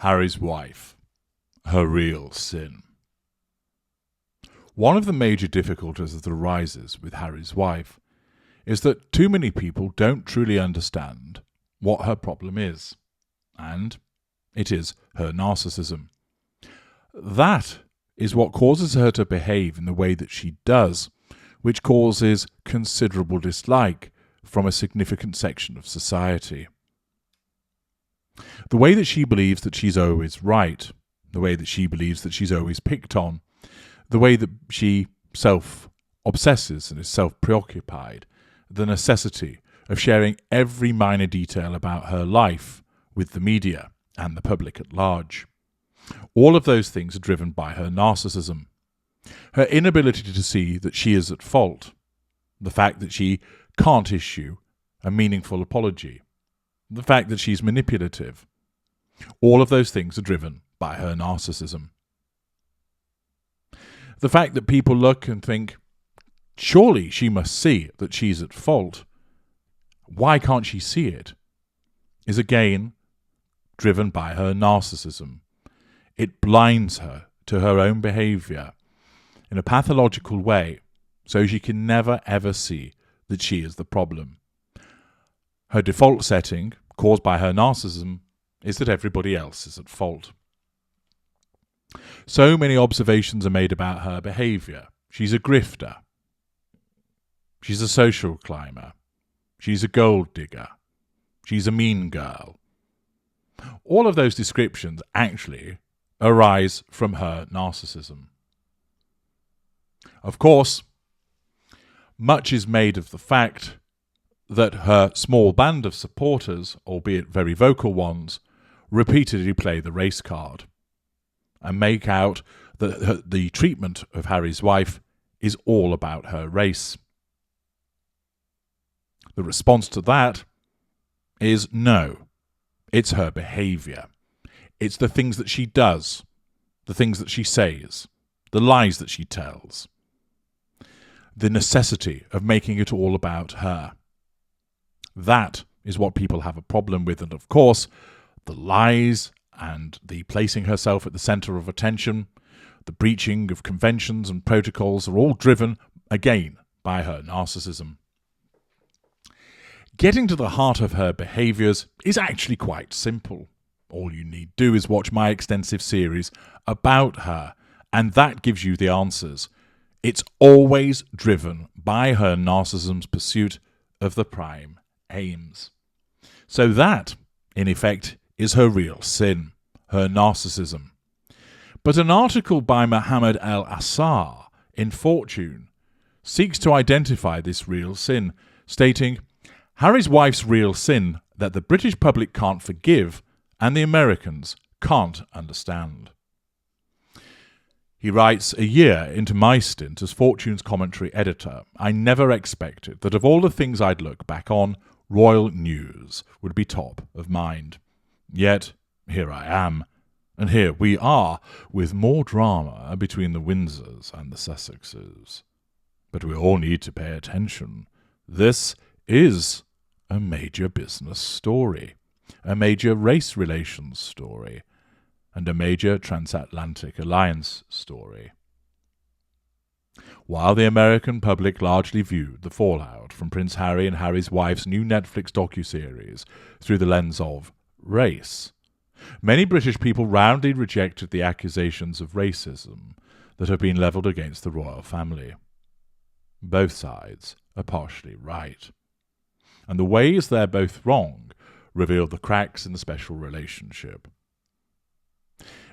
Harry's wife, her real sin. One of the major difficulties that arises with Harry's wife is that too many people don't truly understand what her problem is, and it is her narcissism. That is what causes her to behave in the way that she does, which causes considerable dislike from a significant section of society. The way that she believes that she's always right, the way that she believes that she's always picked on, the way that she self-obsesses and is self-preoccupied, the necessity of sharing every minor detail about her life with the media and the public at large. All of those things are driven by her narcissism. Her inability to see that she is at fault, the fact that she can't issue a meaningful apology, the fact that she's manipulative. All of those things are driven by her narcissism. The fact that people look and think, surely she must see that she's at fault. Why can't she see it? Is again driven by her narcissism. It blinds her to her own behaviour in a pathological way, so she can never ever see that she is the problem. Her default setting, caused by her narcissism, is that everybody else is at fault. So many observations are made about her behaviour. She's a grifter. She's a social climber. She's a gold digger. She's a mean girl. All of those descriptions actually arise from her narcissism. Of course, much is made of the fact that her small band of supporters, albeit very vocal ones, repeatedly play the race card and make out that the treatment of Harry's wife is all about her race. The response to that is no. It's her behaviour. It's the things that she does, the things that she says, the lies that she tells, the necessity of making it all about her. That is what people have a problem with, and of course, the lies and the placing herself at the centre of attention, the breaching of conventions and protocols are all driven, again, by her narcissism. Getting to the heart of her behaviours is actually quite simple. All you need do is watch my extensive series about her, and that gives you the answers. It's always driven by her narcissism's pursuit of the prime aims. So that, in effect, is her real sin, her narcissism. But an article by Mohammed El-Assar in Fortune seeks to identify this real sin, stating, Harry's wife's real sin that the British public can't forgive and the Americans can't understand. He writes, a year into my stint as Fortune's commentary editor, I never expected that of all the things I'd look back on, royal news would be top of mind. Yet, here I am, and here we are, with more drama between the Windsors and the Sussexes. But we all need to pay attention. This is a major business story, a major race relations story, and a major transatlantic alliance story. While the American public largely viewed the fallout from Prince Harry and Harry's wife's new Netflix docuseries through the lens of race, many British people roundly rejected the accusations of racism that have been levelled against the royal family. Both sides are partially right, and the ways they're both wrong reveal the cracks in the special relationship.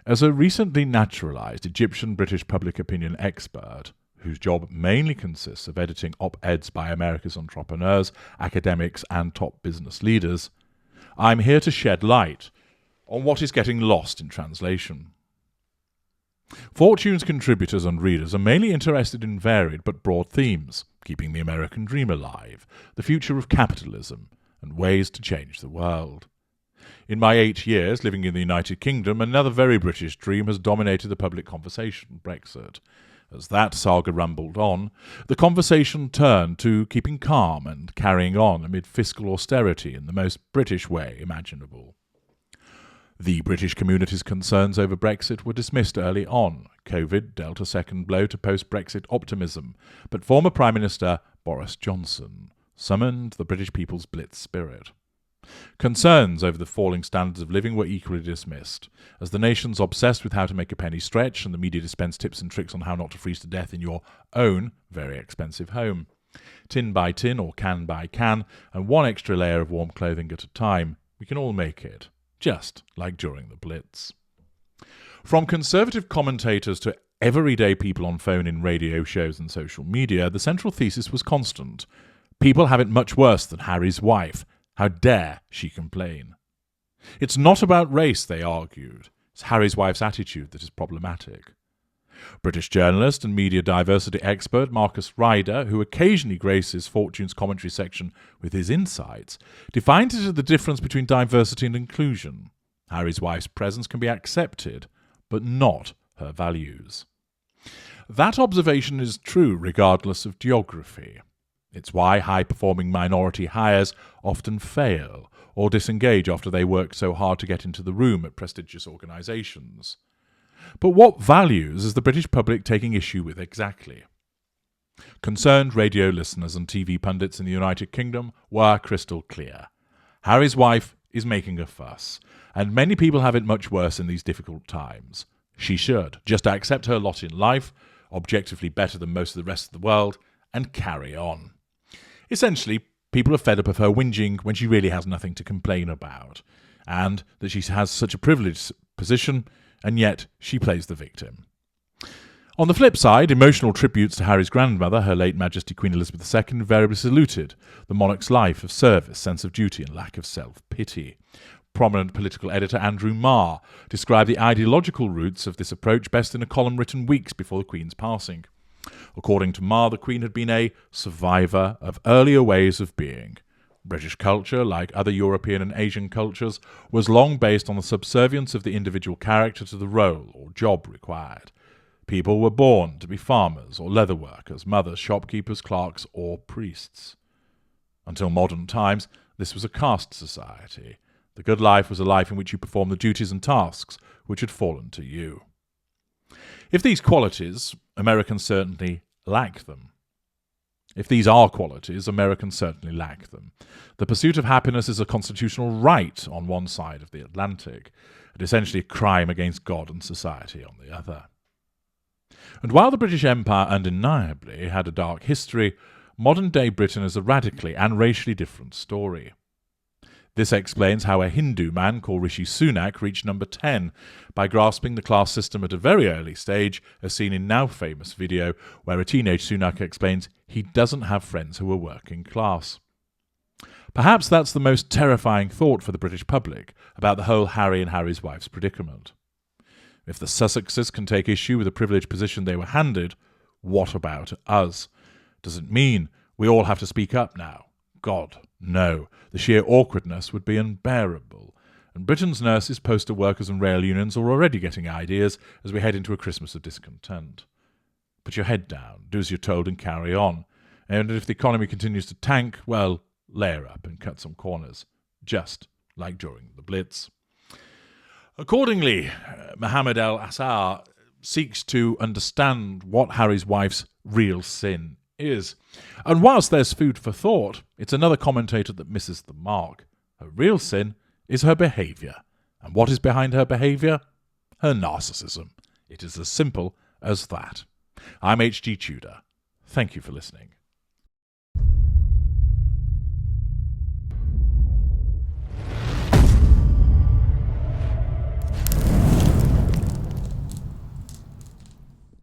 As a recently naturalised Egyptian-British public opinion expert, whose job mainly consists of editing op-eds by America's entrepreneurs, academics and top business leaders, I'm here to shed light on what is getting lost in translation. Fortune's contributors and readers are mainly interested in varied but broad themes, keeping the American dream alive, the future of capitalism, and ways to change the world. In my 8 years living in the United Kingdom, another very British dream has dominated the public conversation, Brexit. As that saga rumbled on, the conversation turned to keeping calm and carrying on amid fiscal austerity in the most British way imaginable. The British community's concerns over Brexit were dismissed early on. COVID dealt a second blow to post-Brexit optimism, but former Prime Minister Boris Johnson summoned the British people's blitz spirit. Concerns over the falling standards of living were equally dismissed, as the nation's obsessed with how to make a penny stretch and the media dispensed tips and tricks on how not to freeze to death in your own very expensive home. Tin by tin or can by can, and one extra layer of warm clothing at a time, we can all make it, just like during the Blitz. From conservative commentators to everyday people on phone-in radio shows and social media, the central thesis was constant. People have it much worse than Harry's wife. How dare she complain? It's not about race, they argued. It's Harry's wife's attitude that is problematic. British journalist and media diversity expert Marcus Ryder, who occasionally graces Fortune's commentary section with his insights, defined it as the difference between diversity and inclusion. Harry's wife's presence can be accepted, but not her values. That observation is true regardless of geography. It's why high-performing minority hires often fail or disengage after they work so hard to get into the room at prestigious organisations. But what values is the British public taking issue with exactly? Concerned radio listeners and TV pundits in the United Kingdom were crystal clear. Harry's wife is making a fuss, and many people have it much worse in these difficult times. She should just accept her lot in life, objectively better than most of the rest of the world, and carry on. Essentially, people are fed up of her whinging when she really has nothing to complain about, and that she has such a privileged position, and yet she plays the victim. On the flip side, emotional tributes to Harry's grandmother, Her late Majesty Queen Elizabeth II, invariably saluted the monarch's life of service, sense of duty, and lack of self-pity. Prominent political editor Andrew Marr described the ideological roots of this approach best in a column written weeks before the Queen's passing. According to Marr, the Queen had been a survivor of earlier ways of being. British culture, like other European and Asian cultures, was long based on the subservience of the individual character to the role or job required. People were born to be farmers or leather workers, mothers, shopkeepers, clerks, or priests. Until modern times, this was a caste society. The good life was a life in which you performed the duties and tasks which had fallen to you. If these qualities, Americans certainly lack them. If these are qualities, Americans certainly lack them. The pursuit of happiness is a constitutional right on one side of the Atlantic, and essentially a crime against God and society on the other. And while the British Empire undeniably had a dark history, modern-day Britain is a radically and racially different story. This explains how a Hindu man called Rishi Sunak reached number 10 by grasping the class system at a very early stage, as seen in now famous video where a teenage Sunak explains he doesn't have friends who are working class. Perhaps that's the most terrifying thought for the British public about the whole Harry and Harry's wife's predicament. If the Sussexes can take issue with the privileged position they were handed, what about us? Does it mean we all have to speak up now? God, no. The sheer awkwardness would be unbearable. And Britain's nurses, postal workers and rail unions are already getting ideas as we head into a Christmas of discontent. Put your head down, do as you're told and carry on. And if the economy continues to tank, well, layer up and cut some corners, just like during the Blitz. Accordingly, Mohammed El-Assar seeks to understand what Harry's wife's real sin is. And whilst there's food for thought, it's another commentator that misses the mark. Her real sin is her behaviour. And what is behind her behaviour? Her narcissism. It is as simple as that. I'm H.G. Tudor. Thank you for listening.